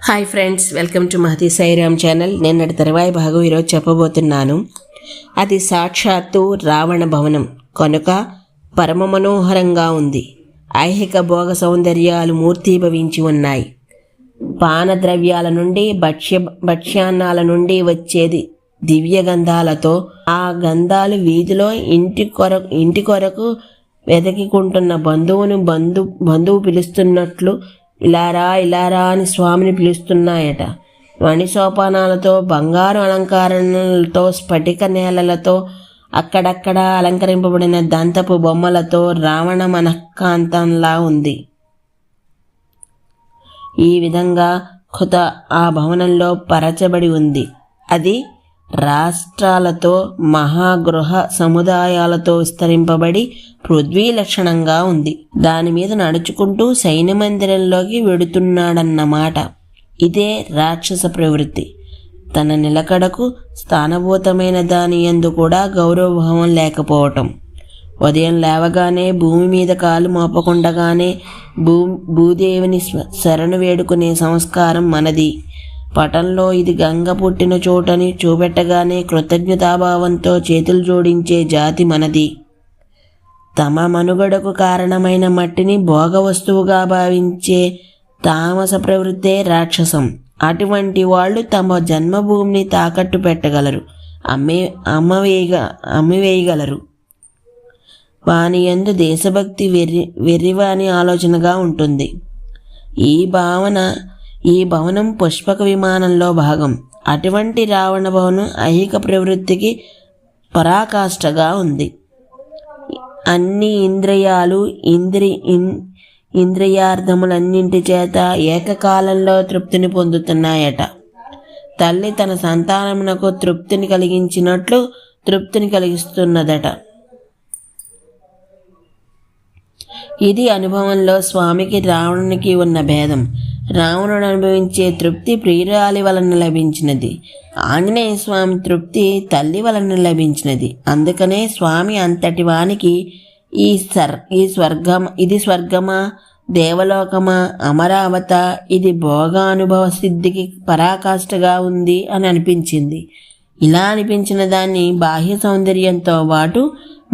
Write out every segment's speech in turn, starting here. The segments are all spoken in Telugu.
Hi friends, welcome to Mahathi Sairam channel. నిన్నటి తర్వాయి భాగం ఈరోజు చెప్పబోతున్నాను. అది సాక్షాత్తు రావణ భవనం కనుక పరమ మనోహరంగా ఉంది. ఐహిక భోగ సౌందర్యాలు మూర్తీభవించి ఉన్నాయి. పానద్రవ్యాల నుండి భక్ష్యాన్నాల నుండి వచ్చేది దివ్య గంధాలతో. ఆ గంధాలు వీధిలో ఇంటి కొరకు వెతికికుంటున్న బంధువు పిలుస్తున్నట్లు ఇలారా అని స్వామిని పిలుస్తున్నాయట. మణిసోపానాలతో, బంగారు అలంకారణలతో, స్ఫటిక నేలలతో, అక్కడక్కడ అలంకరింపబడిన దంతపు బొమ్మలతో రావణ మనఃకాంతంలా ఉంది. ఈ విధంగా ఆ భవనంలో పరచబడి ఉంది. అది రాష్ట్రాలతో, మహాగృహ సముదాయాలతో విస్తరింపబడి పృథ్వీ లక్షణంగా ఉంది. దాని మీద నడుచుకుంటూ సైన్య మందిరంలోకి వెడుతున్నాడన్నమాట. ఇదే రాక్షస ప్రవృత్తి. తన నిలకడకు స్థానభూతమైన దాని యందు కూడా గౌరవభావం లేకపోవటం. ఉదయం లేవగానే భూమి మీద కాలు మోపకుండగానే భూదేవిని శరణు వేడుకునే సంస్కారం మనది. పటంలో ఇది గంగ పుట్టిన చోటని చూపెట్టగానే కృతజ్ఞతాభావంతో చేతులు జోడించే జాతి మనది. తమ మనుగడకు కారణమైన మట్టిని భోగ వస్తువుగా భావించే తామస ప్రవృత్తే రాక్షసం. అటువంటి వాళ్ళు తమ జన్మభూమిని తాకట్టు పెట్టగలరు, అమ్మివేయగలరు. వాని యందు దేశభక్తి వెర్రివాని ఆలోచనగా ఉంటుంది. ఈ భవనం పుష్పక విమానంలో భాగం. అటువంటి రావణ భవనం ఐహిక ప్రవృత్తికి పరాకాష్ఠగా ఉంది. అన్ని ఇంద్రియాలు ఇంద్రియార్థములన్నింటి చేత ఏకకాలంలో తృప్తిని పొందుతున్నాయట. తల్లి తన సంతానమునకు తృప్తిని కలిగించినట్లు తృప్తిని కలిగిస్తున్నదట. ఇది అనుభవంలో స్వామికి రావణునికి ఉన్న భేదం. రావణుడు అనుభవించే తృప్తి ప్రియురాలి వలన లభించినది. ఆంజనేయ స్వామి తృప్తి తల్లి వలన లభించినది. అందుకనే స్వామి అంతటి వానికి ఇది స్వర్గమా, దేవలోకమా, అమరావత, ఇది భోగానుభవ సిద్ధికి పరాకాష్ఠగా ఉంది అని అనిపించింది. ఇలా అనిపించిన దాన్ని బాహ్య సౌందర్యంతో పాటు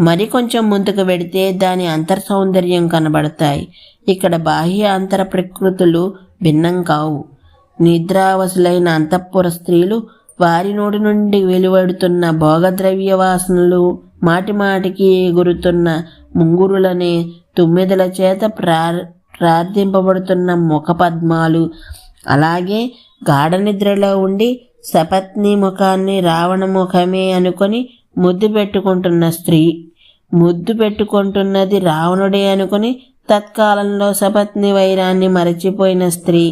మరికొంచెం ముందుకు వెడితే దాని అంతర్ సౌందర్యం కనబడతాయి. ఇక్కడ బాహ్య అంతర ప్రకృతులు భిన్నం కావు. నిద్రావసులైన అంతఃపుర స్త్రీలు వారి నోటి నుండి వెలువడుతున్న భోగద్రవ్య వాసనలు, మాటిమాటికి ఎగురుతున్న ముంగురులనే తుమ్మెదల చేత ప్రార్థింపబడుతున్న ముఖపద్మాలు, అలాగే గాఢ నిద్రలో ఉండి సపత్ని ముఖాన్ని రావణ ముఖమే అనుకొని ముద్దు పెట్టుకుంటున్నది రావణుడే అనుకుని తత్కాలంలో సపత్ని వైరాన్ని మరచిపోయిన స్త్రీ,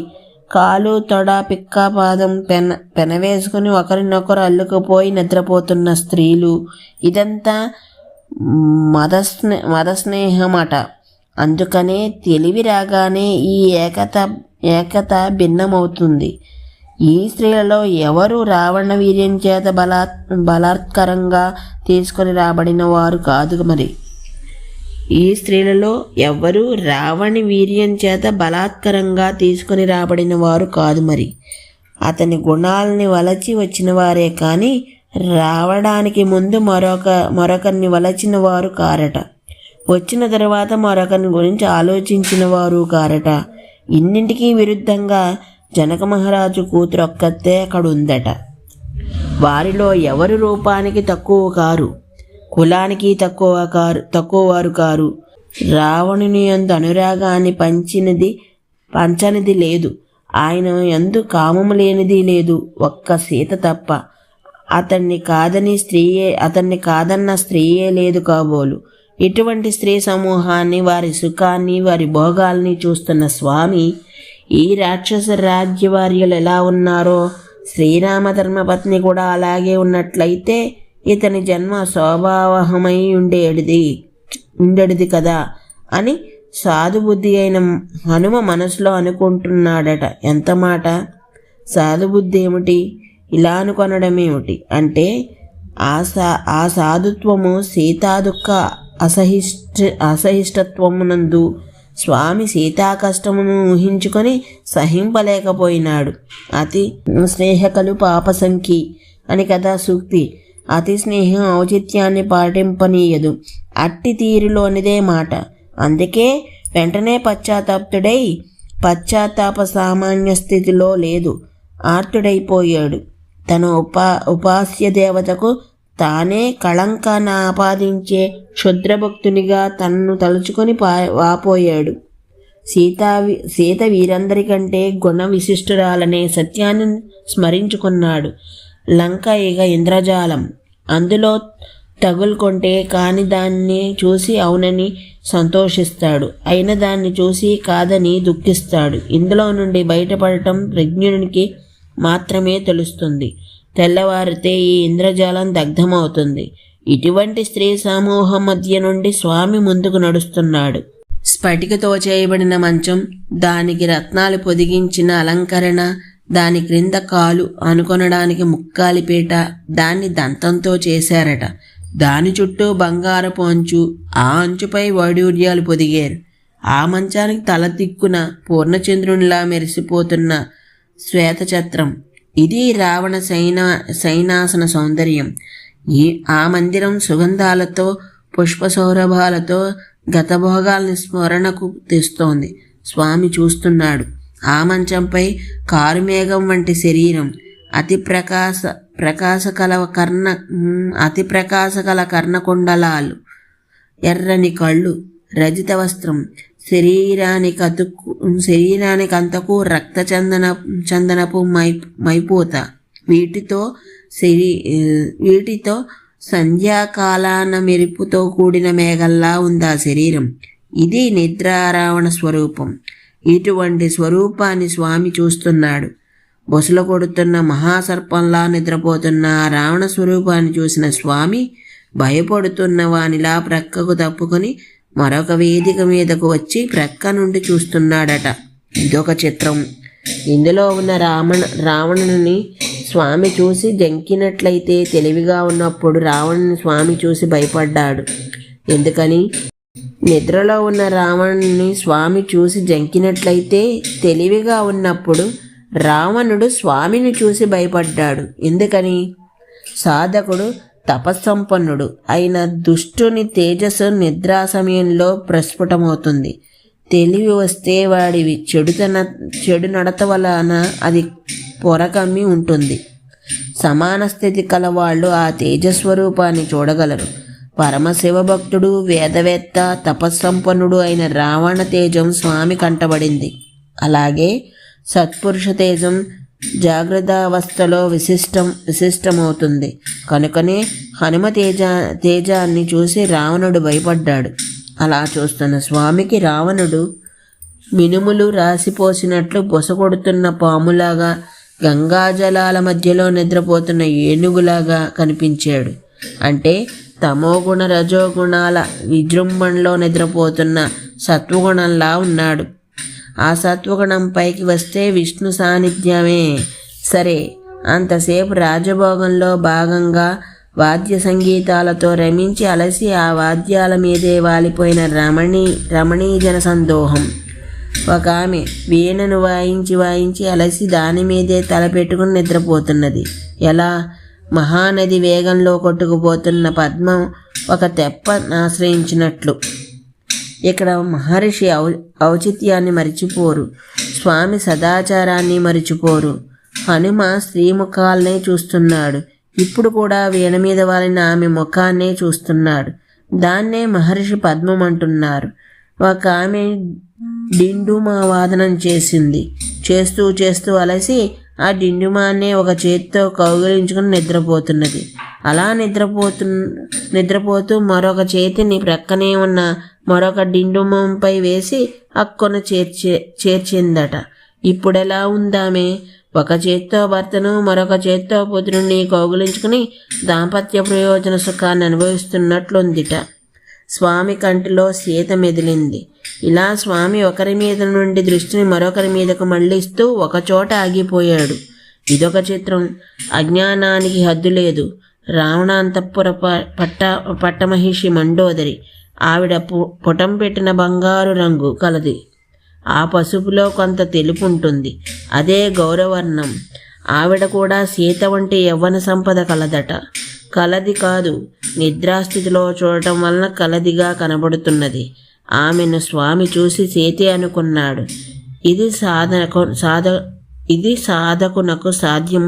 కాలు తొడ పిక్క పాదం పెనవేసుకుని ఒకరినొకరు అల్లుకుపోయి నిద్రపోతున్న స్త్రీలు, ఇదంతా మదస్నేహమట. అందుకనే తెలివి రాగానే ఈ ఏకత భిన్నమవుతుంది. ఈ స్త్రీలలో ఎవరు రావణ వీర్యం చేత బలాత్కరంగా తీసుకొని రాబడిన వారు కాదు మరి. ఈ స్త్రీలలో ఎవరు రావణి వీర్యం చేత బలాత్కరంగా తీసుకొని రాబడిన వారు కాదు మరి. అతని గుణాలని వలచి వచ్చిన వారే కానీ రావడానికి ముందు మరొకరిని వలచిన వారు కారట. వచ్చిన తర్వాత మరొకరిని గురించి ఆలోచించిన వారు కారట. ఇన్నింటికీ విరుద్ధంగా జనక మహారాజు కూతురు ఒక్కతే అక్కడుందట. వారిలో ఎవరు రూపానికి తక్కువ కారు, కులానికి తక్కువ వారు కారు. రావణుని యందు అనురాగాన్ని పంచనిది లేదు. ఆయన యందు కామము లేనిది లేదు, ఒక్క సీత తప్ప. అతన్ని కాదన్న స్త్రీయే లేదు కాబోలు. ఇటువంటి స్త్రీ సమూహాన్ని, వారి సుఖాన్ని, వారి భోగాల్ని చూస్తున్న స్వామి ఈ రాక్షస రాజ్యవార్యులు ఎలా ఉన్నారో శ్రీరామ ధర్మపత్ని కూడా అలాగే ఉన్నట్లయితే ఇతని జన్మ స్వభావహమై ఉండేది కదా అని సాధుబుద్ధి అయిన హనుమ మనసులో అనుకుంటున్నాడట. ఎంత మాట! సాధుబుద్ధి ఏమిటి, ఇలా అనుకొనడమేమిటి అంటే ఆ సాధుత్వము సీతాదుఃఖ అసహిష్టత్వమునందు స్వామి సీతా కష్టమును ఊహించుకొని సహింపలేకపోయినాడు. అతి స్నేహకలు పాపసంఖ్య అని కదా సూక్తి. అతి స్నేహం ఔచిత్యాన్ని పాటింపనీయదు. అట్టి తీరులోనిదే మాట. అందుకే వెంటనే పశ్చాత్తాపుడై, పశ్చాత్తాప సామాన్య స్థితిలో లేదు, ఆర్తుడైపోయాడు. తన ఉపాస్య దేవతకు తానే కళంకాన్ని ఆపాదించే క్షుద్రభక్తునిగా తనను తలుచుకొని వాపోయాడు. సీత వీరందరికంటే గుణ విశిష్టురాలనే సత్యాన్ని స్మరించుకున్నాడు. లంక ఇక ఇంద్రజాలం, అందులో తగులుకొంటే కాని దాన్ని చూసి అవునని సంతోషిస్తాడు, అయిన దాన్ని చూసి కాదని దుఃఖిస్తాడు. ఇందులో నుండి బయటపడటం ప్రజ్ఞునికి మాత్రమే తెలుస్తుంది. తెల్లవారితే ఈ ఇంద్రజాలం దగ్ధమవుతుంది. ఇటువంటి స్త్రీ సమూహం మధ్య నుండి స్వామి ముందుకు నడుస్తున్నాడు. స్ఫటికతో చేయబడిన మంచం, దానికి రత్నాలు పొదిగించిన అలంకరణ, దాని క్రింద కాలు అనుకొనడానికి ముక్కాలిపేట, దాన్ని దంతంతో చేశారట. దాని చుట్టూ బంగారపు అంచు, ఆ అంచుపై వైడూర్యాలు పొదిగారు. ఆ మంచానికి తల దిక్కున పూర్ణచంద్రునిలా మెరిసిపోతున్న శ్వేతఛత్రం. ఇది రావణ సైనాసన సౌందర్యం. ఆ మందిరం సుగంధాలతో, పుష్ప సౌరభాలతో గతభోగాల్ని స్మరణకు తెస్తోంది. స్వామి చూస్తున్నాడు. ఆ మంచంపై కారుమేఘం వంటి శరీరం, అతి ప్రకాశకల కర్ణకుండలాలు, ఎర్రని కళ్ళు, రజిత వస్త్రం, శరీరానికంతకు రక్త చందనపు మైపోత. వీటితో సంధ్యాకాలాన మెరుపుతో కూడిన మేఘల్లా ఉంది ఆ శరీరం. ఇది నిద్రారావణ స్వరూపం. ఇటువంటి స్వరూపాన్ని స్వామి చూస్తున్నాడు. బొసలు కొడుతున్న మహాసర్పంలా నిద్రపోతున్న ఆ రావణ స్వరూపాన్ని చూసిన స్వామి భయపడుతున్న వానిలా ప్రక్కకు తప్పుకొని మరొక వేదిక మీదకు వచ్చి ప్రక్క నుండి చూస్తున్నాడట. ఇదొక చిత్రం. ఇందులో ఉన్న రావణుని స్వామి చూసి జంకినట్లయితే, తెలివిగా ఉన్నప్పుడు రావణుని స్వామి చూసి భయపడ్డాడు. ఎందుకని? నిద్రలో ఉన్న రావణుని స్వామి చూసి జంకినట్లయితే, తెలివిగా ఉన్నప్పుడు రావణుడు స్వామిని చూసి భయపడ్డాడు. ఎందుకని? సాధకుడు తపస్సంపన్నుడు అయిన దుష్టుని తేజస్సు నిద్రా సమయంలో ప్రస్ఫుటమవుతుంది. తెలివి వస్తే వాడివి చెడు నడత వలన అది పొరకమ్మి ఉంటుంది. సమాన స్థితి కలవాళ్ళు ఆ తేజస్వరూపాన్ని చూడగలరు. పరమశివభక్తుడు, వేదవేత్త, తపస్సంపన్నుడు అయిన రావణ తేజం స్వామి కంటబడింది. అలాగే సత్పురుష తేజం జాగ్రత్తావస్థలో విశిష్టమవుతుంది. కనుకనే హనుమ తేజాన్ని చూసి రావణుడు భయపడ్డాడు. అలా చూస్తున్న స్వామికి రావణుడు మినుములు రాసిపోసినట్లు బొసగొడుతున్న పాములాగా, గంగాజలాల మధ్యలో నిద్రపోతున్న ఏనుగులాగా కనిపించాడు. అంటే తమోగుణ రజోగుణాల విజృంభణలో నిద్రపోతున్న సత్వగుణంలా ఉన్నాడు. ఆ సత్వగుణం పైకి వస్తే విష్ణు సాన్నిధ్యమే. సరే, అంతసేపు రాజభోగంలో భాగంగా వాద్య సంగీతాలతో రమించి అలసి ఆ వాద్యాల మీదే వాలిపోయిన రమణీజన సందోహం. ఒక ఆమె వీణను వాయించి అలసి దాని మీదే తలపెట్టుకుని నిద్రపోతున్నది. ఎలా? మహానది వేగంలో కొట్టుకుపోతున్న పద్మం ఒక తెప్పను ఆశ్రయించినట్లు. ఇక్కడ మహర్షి ఔచిత్యాన్ని మరిచిపోరు, స్వామి సదాచారాన్ని మరిచిపోరు. హనుమ స్త్రీముఖాలనే చూస్తున్నాడు. ఇప్పుడు కూడా వీణ మీద వాలిన ఆమె ముఖాన్నే చూస్తున్నాడు. దాన్నే మహర్షి పద్మం అంటున్నారు. ఒక ఆమె డిండుమా వాదనం చేసింది. చేస్తూ అలసి ఆ డిండుమాన్నే ఒక చేతితో కౌగిలించుకుని నిద్రపోతున్నది. అలా నిద్రపోతూ మరొక చేతిని ప్రక్కనే ఉన్న మరొక డిండుమంపై వేసి అక్కున చేర్చిందట. ఇప్పుడెలా ఉందామే? ఒక చేత్తో భర్తను, మరొక చేత్తో పుత్రుణ్ణి కౌగులించుకుని దాంపత్య ప్రయోజన సుఖాన్ని అనుభవిస్తున్నట్లుందిట. స్వామి కంటిలో సీత మెదిలింది. ఇలా స్వామి ఒకరి మీద నుండి దృష్టిని మరొకరి మీదకు మళ్లిస్తూ ఒకచోట ఆగిపోయాడు. ఇదొక చిత్రం. అజ్ఞానానికి హద్దు లేదు. రావణాంతఃపుర పట్టమహిషి మండోదరి ఆవిడ పుటం పెట్టిన బంగారు రంగు కలది. ఆ పసుపులో కొంత తెలుపు ఉంటుంది. అదే గౌరవర్ణం. ఆవిడ కూడా సీత వంటి యవ్వన సంపద కలదట. కలది కాదు, నిద్రాస్థితిలో చూడటం వలన కలదిగా కనబడుతున్నది. ఆమెను స్వామి చూసి సీతే అనుకున్నాడు. ఇది సాధకునకు సాధ్యం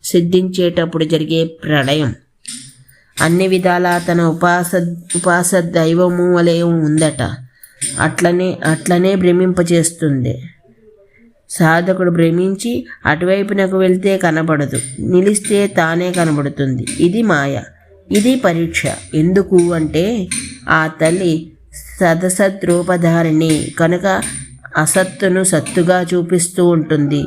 సిద్ధించేటప్పుడు జరిగే ప్రళయం. అన్ని విధాలా తన ఉపాస దైవము వలె ఉందట. అట్లనే భ్రమింపచేస్తుంది. సాధకుడు భ్రమించి అటువైపునకు వెళ్తే కనబడదు, నిలిస్తే తానే కనబడుతుంది. ఇది మాయ, ఇది పరీక్ష. ఎందుకు అంటే ఆ తల్లి సదసద్రూపధారిణి కనుక అసత్తును సత్తుగా చూపిస్తూ ఉంటుంది.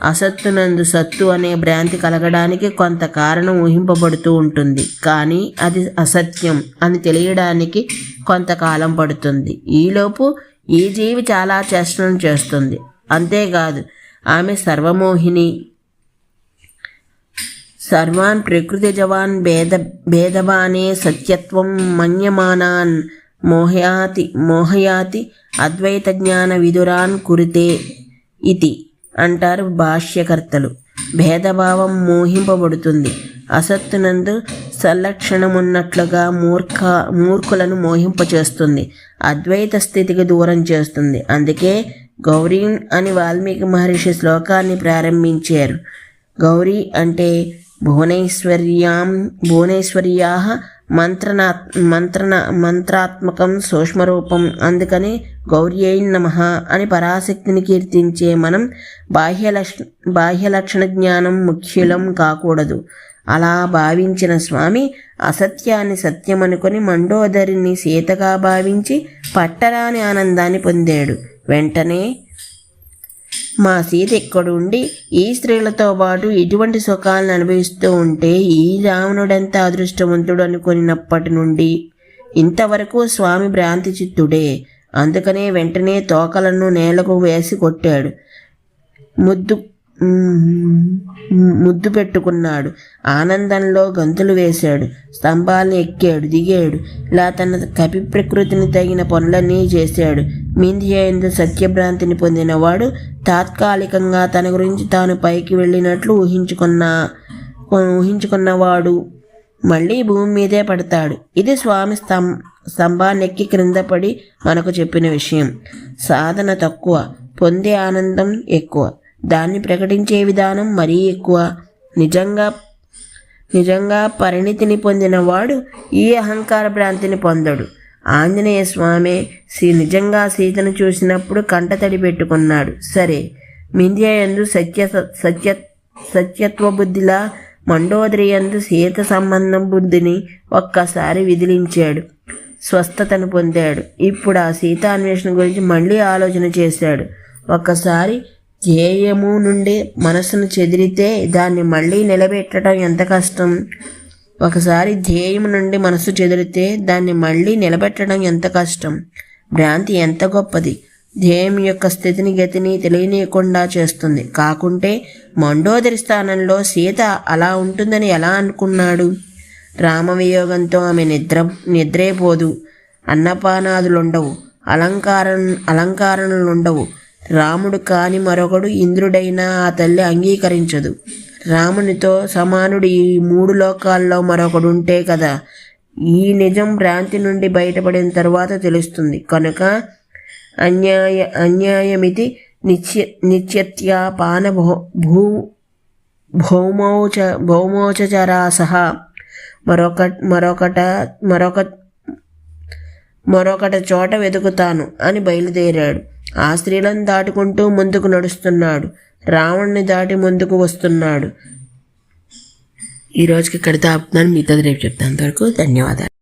అసత్తునందు సత్తు అనే భ్రాంతి కలగడానికి కొంత కారణం ఊహింపబడుతూ ఉంటుంది. కానీ అది అసత్యం అని తెలియడానికి కొంతకాలం పడుతుంది. ఈలోపు ఈ జీవి చాలా చేష్టలను చేస్తుంది. అంతేకాదు, ఆమె సర్వమోహిని. సర్వాన్ ప్రకృతి జవాన్ భేదవానే సత్యత్వం మన్యమానాన్ మోహయాతి అద్వైత జ్ఞాన విదురాన్ కురితే ఇది అంటారు భాష్యకర్తలు. భేదభావం మోహింపబడుతుంది. అసత్తునందు సల్లక్షణమున్నట్లుగా మూర్ఖులను మోహింపచేస్తుంది. అద్వైత స్థితికి దూరం చేస్తుంది. అందుకే గౌరీ అని వాల్మీకి మహర్షి శ్లోకాన్ని ప్రారంభించారు. గౌరీ అంటే భువనేశ్వర్యా మంత్రాత్మకం సూక్ష్మరూపం. అందుకని గౌర్యై నమః అని పరాశక్తిని కీర్తించే మనం బాహ్యలక్షణ జ్ఞానం ముఖ్యులం కాకూడదు. అలా భావించిన స్వామి అసత్యాన్ని సత్యమనుకొని మండోదరిని సీతగా భావించి పట్టరాని ఆనందాన్ని పొందాడు. వెంటనే మా సీత ఎక్కడుండి ఈ స్త్రీలతో పాటు ఇటువంటి సుఖాలను అనుభవిస్తూ ఉంటే ఈ రావణుడెంత అదృష్టవంతుడు అనుకున్నప్పటి నుండి ఇంతవరకు స్వామి భ్రాంతి చిత్తుడే. అందుకనే వెంటనే తోకలను నేలకు వేసి కొట్టాడు. ముద్దు పెట్టుకున్నాడు. ఆనందంలో గంతులు వేశాడు. స్తంభాలను ఎక్కాడు, దిగాడు. ఇలా తన కపి ప్రకృతిని తగిన పనులన్నీ చేశాడు. మింధ్యందు సత్యభ్రాంతిని పొందినవాడు తాత్కాలికంగా తన గురించి తాను పైకి వెళ్ళినట్లు ఊహించుకున్నవాడు మళ్ళీ భూమి మీదే పడతాడు. ఇది స్వామి స్తంభాన్నెక్కి క్రింద పడి మనకు చెప్పిన విషయం. సాధన తక్కువ, పొందే ఆనందం ఎక్కువ. దాన్ని ప్రకటించే విధానం మరీ ఎక్కువ. నిజంగా పరిణితిని పొందినవాడు ఈ అహంకార భ్రాంతిని పొందడు. ఆంజనేయ స్వామి నిజంగా సీతను చూసినప్పుడు కంటతడి పెట్టుకున్నాడు. సరే, మింధ్యందు సత్యత్వ బుద్ధిలా మండోదరియందు సీత సంబంధం బుద్ధిని ఒక్కసారి విదిలించాడు. స్వస్థతను పొందాడు. ఇప్పుడు ఆ సీతాన్వేషణ గురించి మళ్ళీ ఆలోచన చేశాడు. ఒక్కసారి ధ్యేయము నుండి మనసును చెదిరితే దాన్ని మళ్ళీ నిలబెట్టడం ఎంత కష్టం. ఒకసారి ధ్యేయం నుండి మనసు చెదిరితే దాన్ని మళ్ళీ నిలబెట్టడం ఎంత కష్టం. భ్రాంతి ఎంత గొప్పది. ధ్యేయం యొక్క స్థితిని గతిని తెలియనీయకుండా చేస్తుంది. కాకుంటే మండోదరి స్థానంలో సీత అలా ఉంటుందని ఎలా అనుకున్నాడు? రామవియోగంతో ఆమె నిద్రే పోదు. అన్నపానాదులుండవు, అలంకారణలుండవు. రాముడు కాని మరొకడు ఇంద్రుడైనా ఆ తల్లి అంగీకరించదు. రామునితో సమానుడు ఈ 3 లోకాల్లో మరొకడుంటే కదా. ఈ నిజం భ్రాంతి నుండి బయటపడిన తరువాత తెలుస్తుంది. కనుక అన్యాయమితి నిత్యత్యాపాన భౌమోచరాసహ మరొకట చోట వెతుకుతాను అని బయలుదేరాడు. ఆ స్త్రీలను దాటుకుంటూ ముందుకు నడుస్తున్నాడు. రావణ్ణి దాటి ముందుకు వస్తున్నాడు. ఈరోజుకి ఇక్కడితో ఆపుతున్నాను. మీతో రేపు చెప్తాను. అంతవరకు ధన్యవాదాలు.